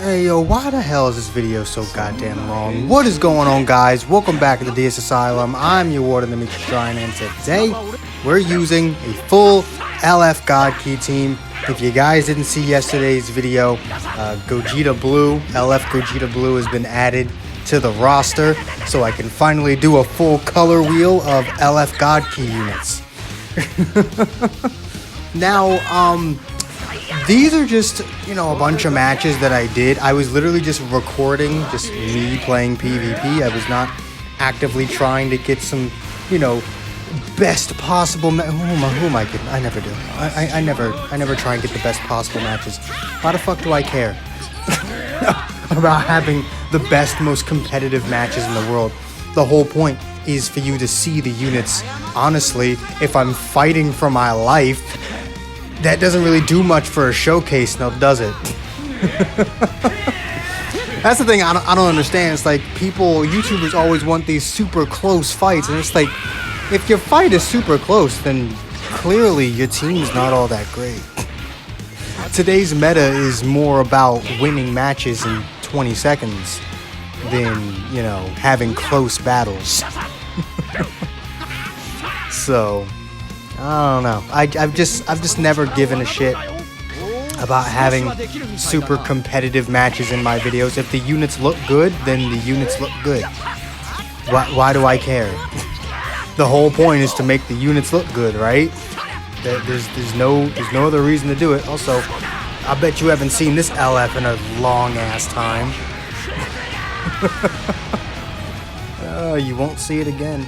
Hey yo, why the hell is this video so goddamn long? What is going on, guys? Welcome back to the DS Asylum. I'm your warden, Dimitri Shrine, and today we're using a full LF God Key team. If you guys didn't see yesterday's video, Gogeta Blue, LF Gogeta Blue has been added to the roster, so I can finally do a full color wheel of LF God Key units. Now, these are just, a bunch of matches that I did. I was literally just recording, just me playing PvP. I was not actively trying to get some, best possible who am I kidding? I never do. I never try and get the best possible matches. Why the fuck do I care about having the best, most competitive matches in the world? The whole point is for you to see the units. Honestly, if I'm fighting for my life, that doesn't really do much for a showcase, now does it? That's the thing I don't understand. It's like YouTubers always want these super close fights, and it's like, if your fight is super close, then clearly your team's not all that great. Today's meta is more about winning matches in 20 seconds than, having close battles. So, I don't know. I've just never given a shit about having super competitive matches in my videos. If the units look good, then the units look good. Why do I care? The whole point is to make the units look good, right? There's no other reason to do it. Also, I bet you haven't seen this LF in a long ass time. You won't see it again.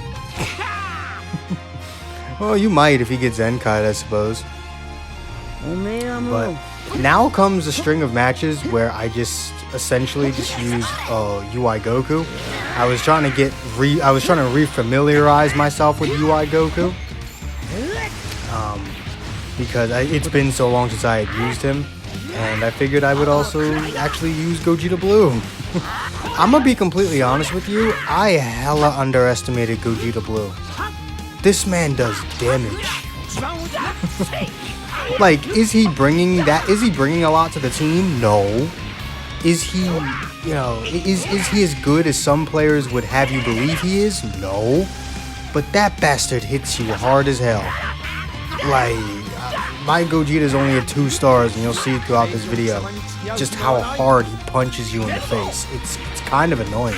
Well, you might if he gets Zenkai, I suppose. But now comes a string of matches where I just essentially just use UI Goku. I was trying to refamiliarize myself with UI Goku, because it's been so long since I had used him, and I figured I would also actually use Gogeta Blue. I'm gonna be completely honest with you, I hella underestimated Gogeta Blue. This man does damage. Like, is he bringing a lot to the team? No. Is he, is he as good as some players would have you believe he is? No. But that bastard hits you hard as hell. Like, my Gogeta is only at 2 stars, and you'll see throughout this video just how hard he punches you in the face. It's kind of annoying.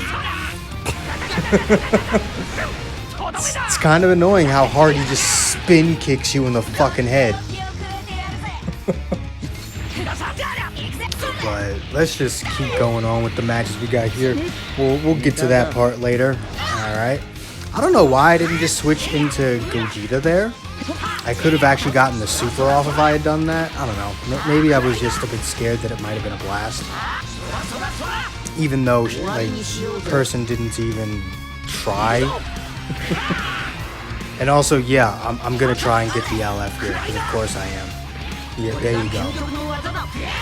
It's kind of annoying how hard he just spin kicks you in the fucking head. But let's just keep going on with the matches we got here. We'll get to that part later. Alright. I don't know why I didn't just switch into Gogeta there. I could have actually gotten the super off if I had done that. I don't know. Maybe I was just a bit scared that it might have been a blast. Even though, like, person didn't even try. And also, yeah, I'm gonna try and get the LF here, because of course I am. Yeah, there you go.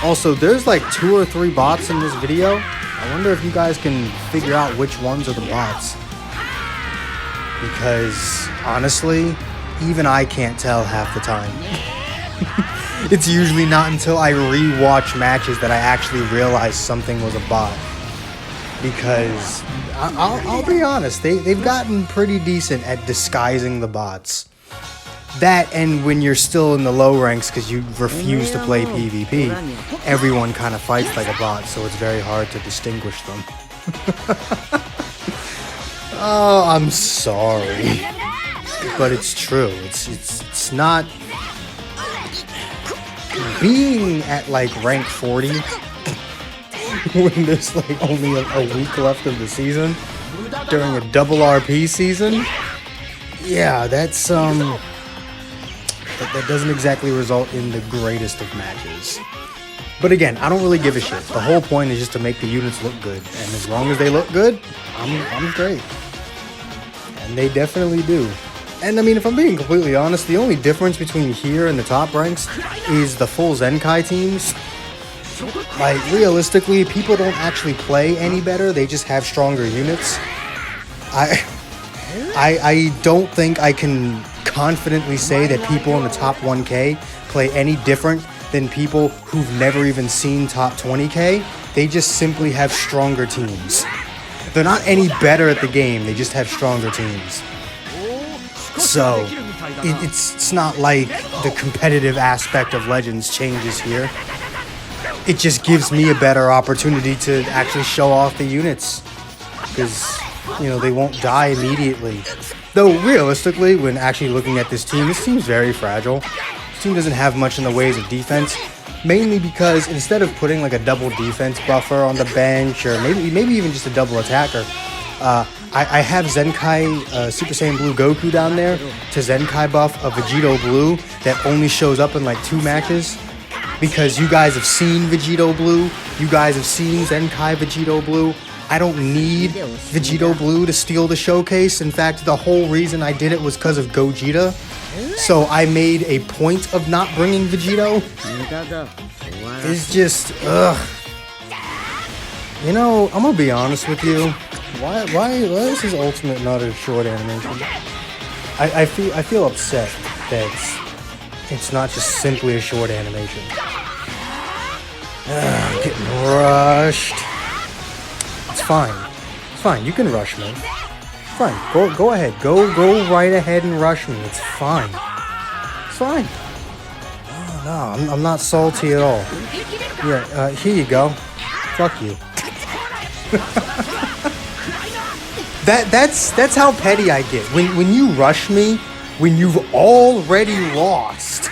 Also, there's like 2 or 3 bots in this video. I wonder if you guys can figure out which ones are the bots. Because, honestly, even I can't tell half the time. It's usually not until I re-watch matches that I actually realize something was a bot. Because, I'll be honest, they've gotten pretty decent at disguising the bots. That, and when you're still in the low ranks because you refuse to play PvP, everyone kind of fights like a bot, so it's very hard to distinguish them. Oh, I'm sorry. But it's true. It's not... Being at, like, rank 40... when there's like only a week left of the season during a double RP season, yeah, that's that doesn't exactly result in the greatest of matches. But again, I don't really give a shit. The whole point is just to make the units look good, and as long as they look good, I'm great. And they definitely do. And I mean, if I'm being completely honest, the only difference between here and the top ranks is the full Zenkai teams. Like, realistically, people don't actually play any better, they just have stronger units. I don't think I can confidently say that people in the top 1K play any different than people who've never even seen top 20K. They just simply have stronger teams. They're not any better at the game, they just have stronger teams. So, it's not like the competitive aspect of Legends changes here. It just gives me a better opportunity to actually show off the units. Because, you know, they won't die immediately. Though, realistically, when actually looking at this team's very fragile. This team doesn't have much in the ways of defense. Mainly because instead of putting like a double defense buffer on the bench, or maybe even just a double attacker, I have Zenkai Super Saiyan Blue Goku down there to Zenkai buff a Vegito Blue that only shows up in like 2 matches. Because you guys have seen Vegito Blue, you guys have seen Zenkai Vegito Blue. I don't need Vegito Blue to steal the showcase. In fact, the whole reason I did it was because of Gogeta. So I made a point of not bringing Vegito. It's just, ugh. You know, I'm gonna be honest with you. Why is his ultimate not a short animation? I feel upset that it's not just simply a short animation. I'm getting rushed. It's fine. It's fine. You can rush me. Fine. Go ahead. Go right ahead and rush me. It's fine. It's fine. Oh, no, I'm not salty at all. Yeah. Here you go. Fuck you. That's how petty I get. When you rush me, when you've already lost.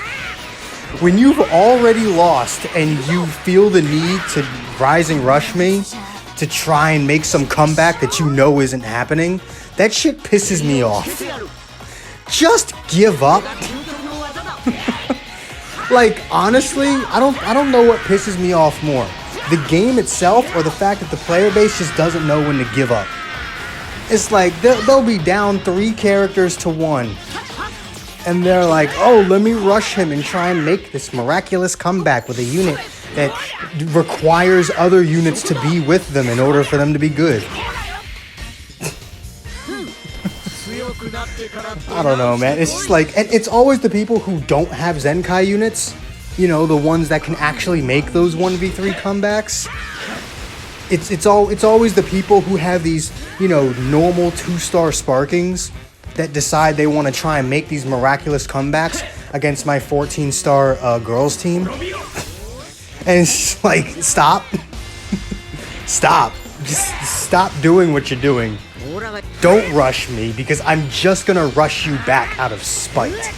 When you've already lost and you feel the need to rising rush me to try and make some comeback that you know isn't happening, that shit pisses me off. Just give up. Like, honestly, I don't know what pisses me off more. The game itself or the fact that the player base just doesn't know when to give up. It's like, they'll be down 3 characters to 1. And they're like, oh, let me rush him and try and make this miraculous comeback with a unit that requires other units to be with them in order for them to be good. I don't know, man. It's just like, and it's always the people who don't have Zenkai units, you know, the ones that can actually make those 1v3 comebacks. It's always the people who have these, you know, normal 2-star sparkings that decide they want to try and make these miraculous comebacks against my 14-star girls team. And it's like, stop. Stop. Just stop doing what you're doing. Don't rush me, because I'm just gonna rush you back out of spite.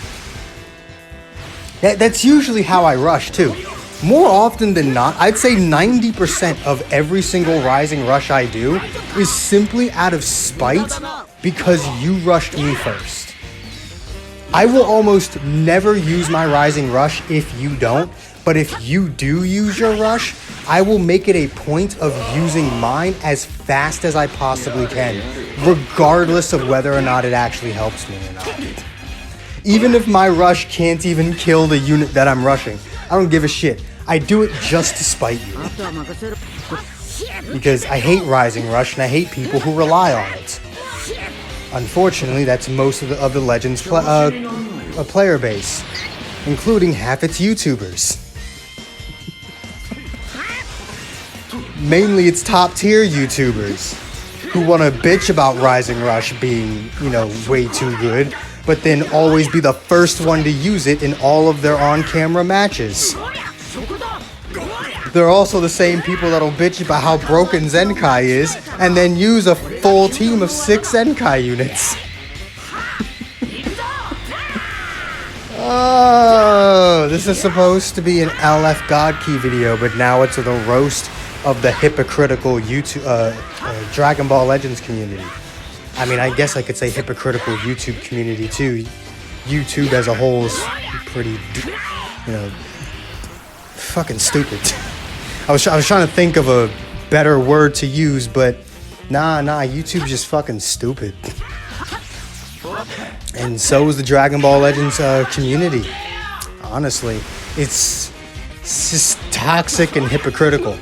That's usually how I rush too. More often than not, I'd say 90% of every single rising rush I do is simply out of spite because you rushed me first. I will almost never use my rising rush if you don't, but if you do use your rush, I will make it a point of using mine as fast as I possibly can, regardless of whether or not it actually helps me or not. Even if my rush can't even kill the unit that I'm rushing, I don't give a shit. I do it just to spite you. Because I hate Rising Rush and I hate people who rely on it. Unfortunately, that's most of the Legends player base, including half its YouTubers. Mainly it's top tier YouTubers who want to bitch about Rising Rush being, you know, way too good, but then always be the first one to use it in all of their on-camera matches. They're also the same people that'll bitch about how broken Zenkai is and then use a full team of 6 Zenkai units. Oh, this is supposed to be an LF God Key video, but now it's the roast of the hypocritical YouTube, Dragon Ball Legends community. I mean, I guess I could say hypocritical YouTube community too. YouTube as a whole is pretty, you know, fucking stupid. I was trying to think of a better word to use, but nah, YouTube's just fucking stupid. And so is the Dragon Ball Legends community. Honestly, it's just toxic and hypocritical.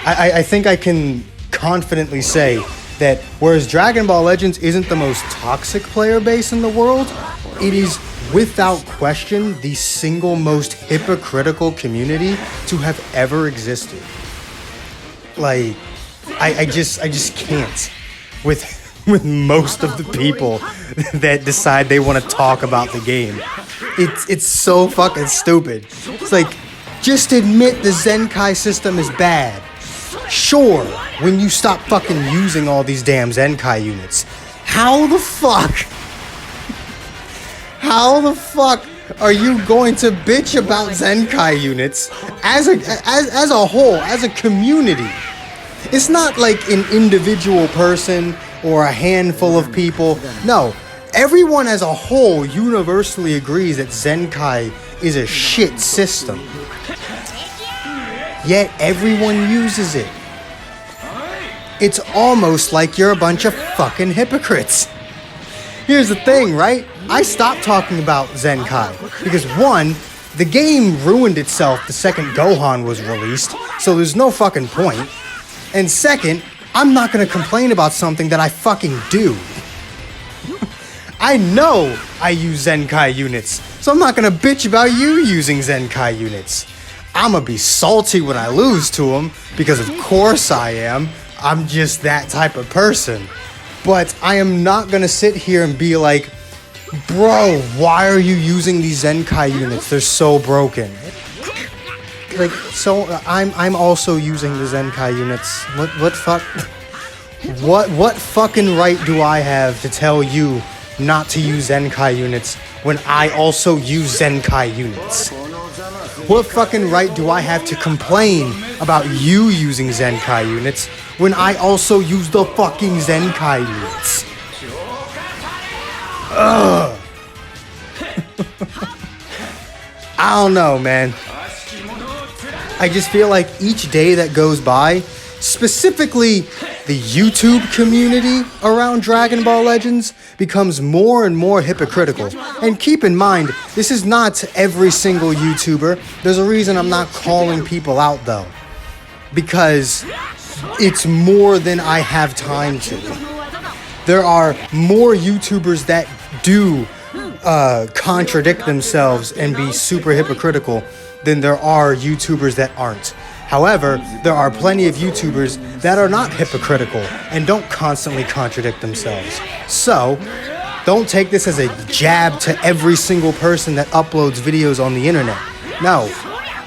I think I can confidently say that whereas Dragon Ball Legends isn't the most toxic player base in the world, it is without question the single most hypocritical community to have ever existed. Like, I just can't with most of the people that decide they want to talk about the game. It's so fucking stupid. It's like, just admit the Zenkai system is bad. Sure, when you stop fucking using all these damn Zenkai units. How the fuck are you going to bitch about Zenkai units as a whole, as a community? It's not like an individual person or a handful of people. No, everyone as a whole universally agrees that Zenkai is a shit system. Yet everyone uses it. It's almost like you're a bunch of fucking hypocrites. Here's the thing, right? I stopped talking about Zenkai because one, the game ruined itself the second Gohan was released, so there's no fucking point. And second, I'm not gonna complain about something that I fucking do. I know I use Zenkai units, so I'm not gonna bitch about you using Zenkai units. I'ma be salty when I lose to them, because of course I am. I'm just that type of person. But I am not gonna sit here and be like, bro, why are you using these Zenkai units? They're so broken. Like, so I'm also using the Zenkai units. What fucking right do I have to tell you not to use Zenkai units when I also use Zenkai units? What fucking right do I have to complain about you using Zenkai units when I also use the fucking Zenkai units? Ugh. I don't know, man. I just feel like each day that goes by, specifically the YouTube community around Dragon Ball Legends, becomes more and more hypocritical. And keep in mind, this is not every single YouTuber. There's a reason I'm not calling people out though. Because it's more than I have time to. There are more YouTubers that do contradict themselves and be super hypocritical than there are YouTubers that aren't. However, there are plenty of YouTubers that are not hypocritical and don't constantly contradict themselves. So, don't take this as a jab to every single person that uploads videos on the internet. No.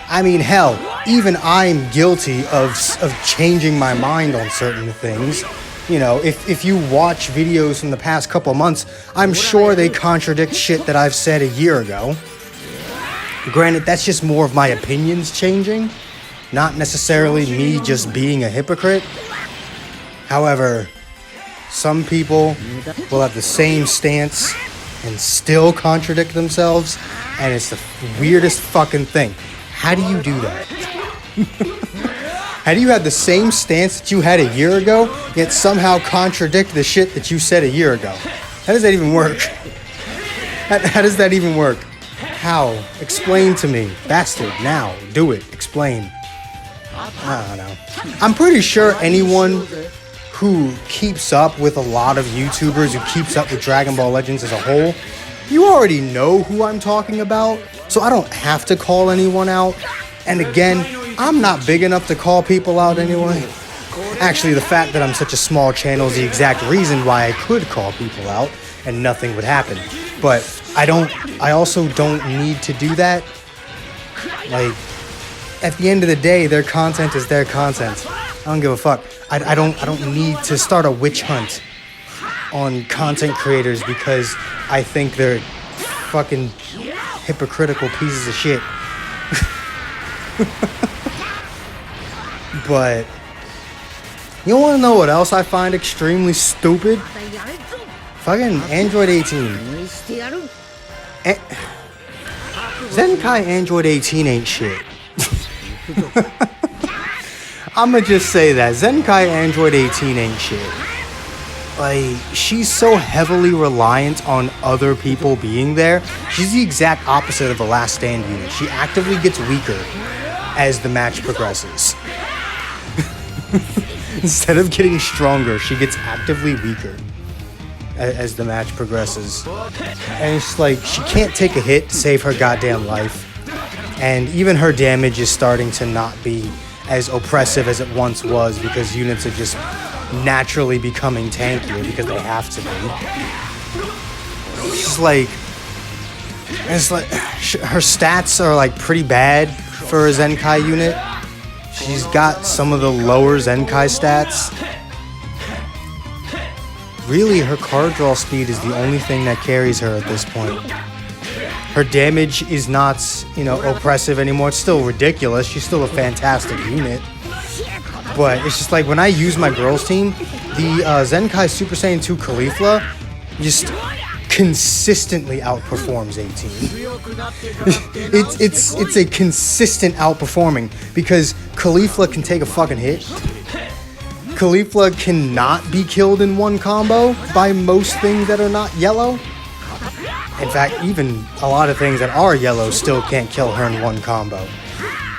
I mean, hell, even I'm guilty of changing my mind on certain things. You know, if you watch videos from the past couple months, I'm sure they contradict shit that I've said a year ago. Granted, that's just more of my opinions changing, not necessarily me just being a hypocrite. However, some people will have the same stance and still contradict themselves, and it's the weirdest fucking thing. How do you do that? How do you have the same stance that you had a year ago, yet somehow contradict the shit that you said a year ago? How does that even work? How does that even work? How? Explain to me. Bastard, now. Do it. Explain. I don't know. I'm pretty sure anyone who keeps up with a lot of YouTubers, who keeps up with Dragon Ball Legends as a whole, you already know who I'm talking about, so I don't have to call anyone out. And again, I'm not big enough to call people out anyway. Actually, the fact that I'm such a small channel is the exact reason why I could call people out and nothing would happen. But I also don't need to do that. Like, at the end of the day, their content is their content. I don't give a fuck. I don't need to start a witch hunt on content creators because I think they're fucking hypocritical pieces of shit. But you want to know what else I find extremely stupid? Fucking Android 18. Zenkai Android 18 ain't shit. I'ma just say that. Zenkai Android 18 ain't shit. Like, she's so heavily reliant on other people being there. She's the exact opposite of the Last Stand unit. She actively gets weaker as the match progresses. Instead of getting stronger, she gets actively weaker as the match progresses. And it's like, she can't take a hit to save her goddamn life. And even her damage is starting to not be as oppressive as it once was, because units are just naturally becoming tankier because they have to be. It's like her stats are like pretty bad for a Zenkai unit. She's got some of the lower Zenkai stats. Really, her card draw speed is the only thing that carries her at this point. Her damage is not, oppressive anymore. It's still ridiculous. She's still a fantastic unit. But it's just like when I use my girls team, the Zenkai Super Saiyan 2 Caulifla just consistently outperforms 18. It's a consistent outperforming because Caulifla can take a fucking hit. Caulifla cannot be killed in one combo by most things that are not yellow. In fact, even a lot of things that are yellow still can't kill her in one combo.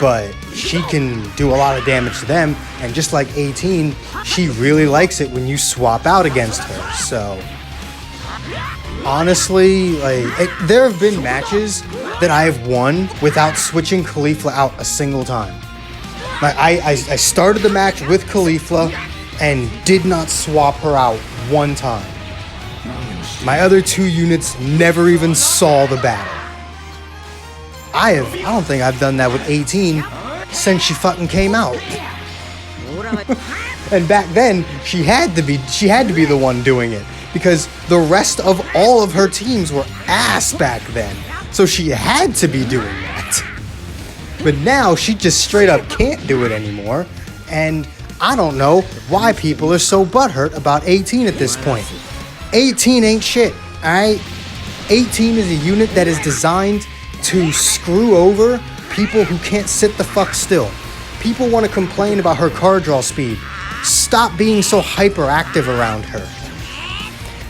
But she can do a lot of damage to them, and just like 18, she really likes it when you swap out against her. So, honestly, there have been matches that I have won without switching Caulifla out a single time. I started the match with Caulifla and did not swap her out one time. My other two units never even saw the battle. I don't think I've done that with 18 since she fucking came out. And back then, she had to be the one doing it because the rest of all of her teams were ass back then. So she had to be doing that. But now she just straight up can't do it anymore. And I don't know why people are so butthurt about 18 at this point. 18 ain't shit, alright? 18 is a unit that is designed to screw over people who can't sit the fuck still. People want to complain about her card draw speed. Stop being so hyperactive around her.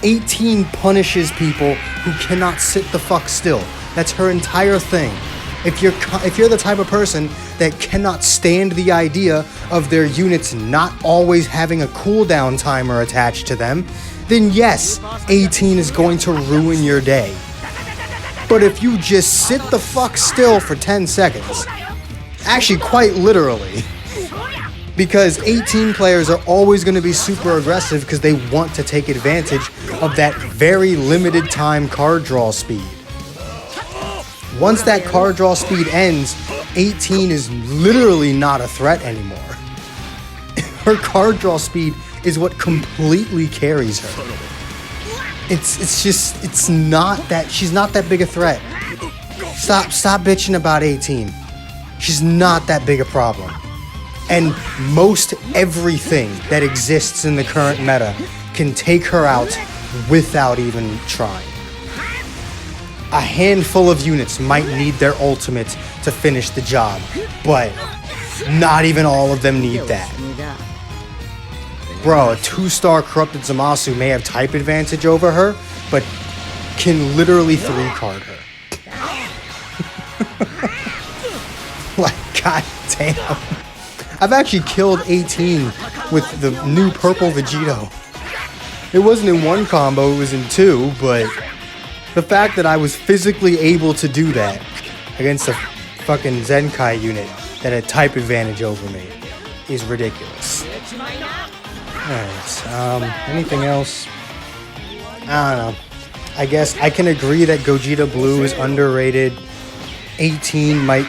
18 punishes people who cannot sit the fuck still. That's her entire thing. If you're the type of person that cannot stand the idea of their units not always having a cooldown timer attached to them, then yes, 18 is going to ruin your day. But if you just sit the fuck still for 10 seconds, actually quite literally, because 18 players are always going to be super aggressive because they want to take advantage of that very limited time card draw speed. Once that card draw speed ends, 18 is literally not a threat anymore. Her card draw speed is what completely carries her. It's not that, she's not that big a threat. Stop bitching about 18. She's not that big a problem. And most everything that exists in the current meta can take her out without even trying. A handful of units might need their ultimate to finish the job, but not even all of them need that. Bro, a 2-star Corrupted Zamasu may have type advantage over her, but can literally 3-card her. Like, goddamn. I've actually killed 18 with the new purple Vegito. It wasn't in one combo, it was in 2, but the fact that I was physically able to do that against a fucking Zenkai unit that had type advantage over me is ridiculous. Alright, anything else? I don't know. I guess I can agree that Gogeta Blue is underrated. 18 might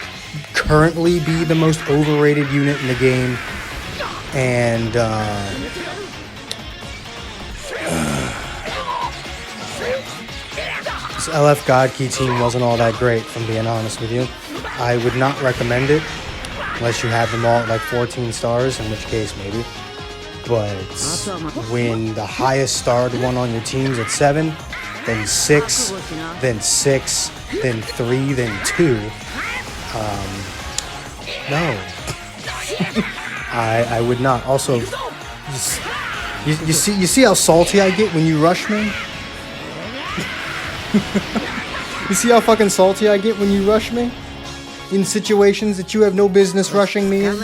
currently be the most overrated unit in the game. And, this LF God Key team wasn't all that great, if I'm being honest with you. I would not recommend it, unless you have them all at like 14 stars, in which case maybe. But when the highest starred one on your team's at 7, then 6, then 6, then 3, then 2, no. I would not. Also, you see how salty I get when you rush me? You see how fucking salty I get when you rush me? In situations that you have no business rushing me in?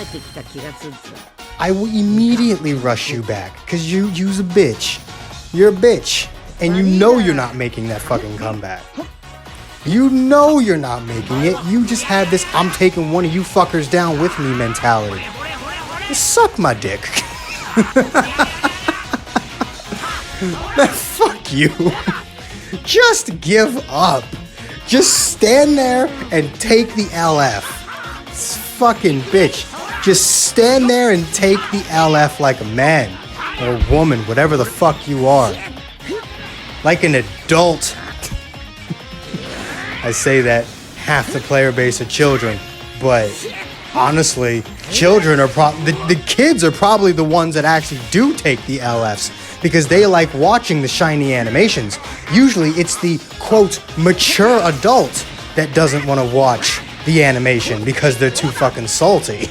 I will immediately rush you back, because you's a bitch. You're a bitch. And you know you're not making that fucking comeback. You know you're not making it. You just have this I'm taking one of you fuckers down with me mentality. Suck my dick. Man, fuck you. Just give up. Just stand there and take the LF. This fucking bitch. Just stand there and take the LF like a man or a woman, whatever the fuck you are. Like an adult. I say that half the player base are children, but honestly, children are the kids are probably the ones that actually do take the LFs because they like watching the shiny animations. Usually it's the quote mature adult that doesn't want to watch the animation because they're too fucking salty.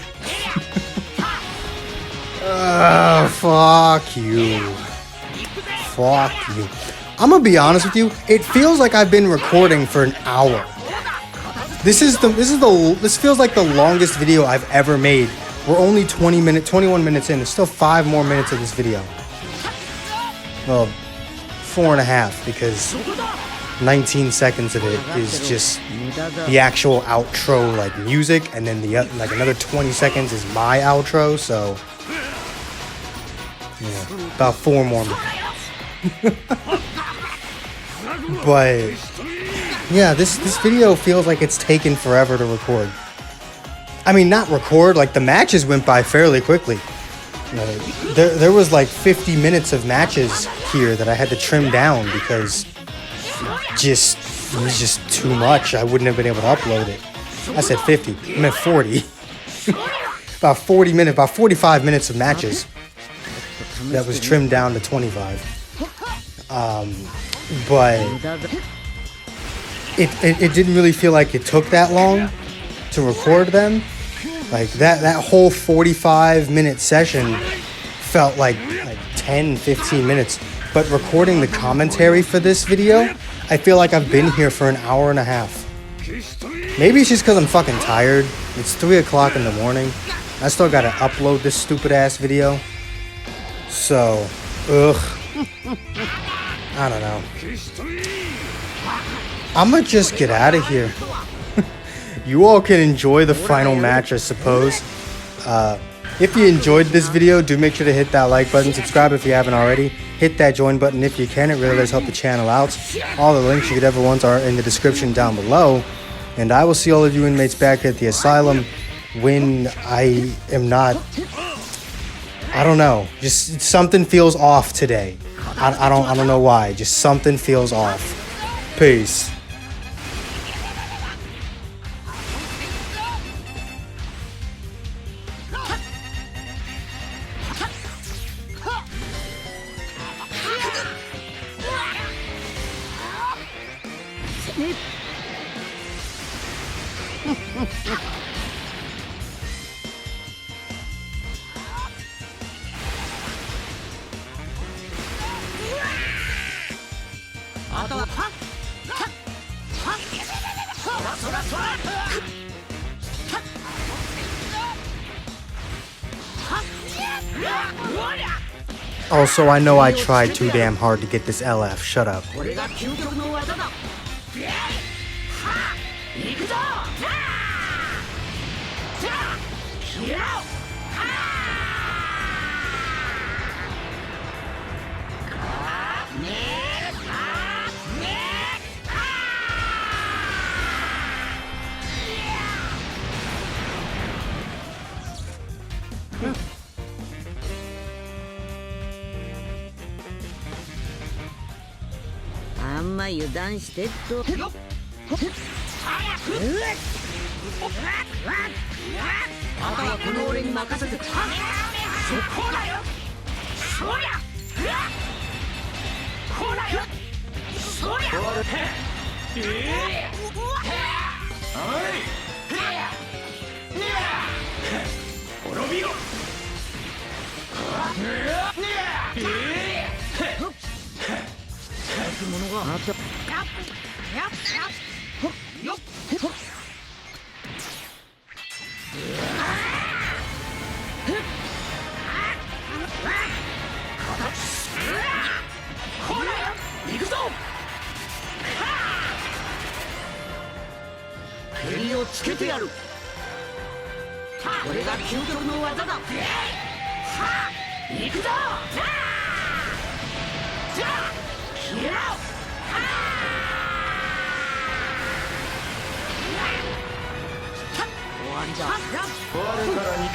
Fuck you. Fuck you. I'm gonna be honest with you. It feels like I've been recording for an hour. This feels like the longest video I've ever made. We're only 21 minutes in. There's still 5 more minutes of this video. Well, 4.5 because 19 seconds of it is just the actual outro, like music, and then like another 20 seconds is my outro. So yeah, about 4 more minutes. But yeah, this video feels like it's taken forever to record. I mean, not record, like the matches went by fairly quickly. There was like 50 minutes of matches here that I had to trim down because it was just too much. I wouldn't have been able to upload it. I said 50, I meant 40. About 40 minutes, about 45 minutes of matches. That was trimmed down to 25. But it didn't really feel like it took that long to record them. Like that whole 45-minute session felt like 10, 15 minutes. But recording the commentary for this video, I feel like I've been here for an hour and a half. Maybe it's just because I'm fucking tired. It's 3 o'clock in the morning. I still gotta upload this stupid ass video. So, I don't know. I'ma just get out of here. You all can enjoy the final match, I suppose. If you enjoyed this video, do make sure to hit that like button. Subscribe if you haven't already. Hit that join button if you can. It really does help the channel out. All the links you could ever want are in the description down below. And I will see all of you inmates back at the asylum when I am not... I don't know. Just something feels off today. I don't know why. Just something feels off. Peace. Also, I know I tried too damn hard to get this LF. Shut up. これが究極の技だ。行くぞ。消えろ。終わりだ。我からに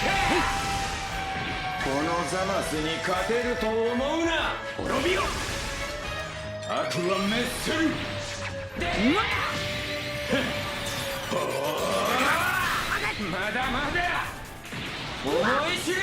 このザマスに勝てると思うな。滅びよ。悪は滅する。まだまだ思い知れ。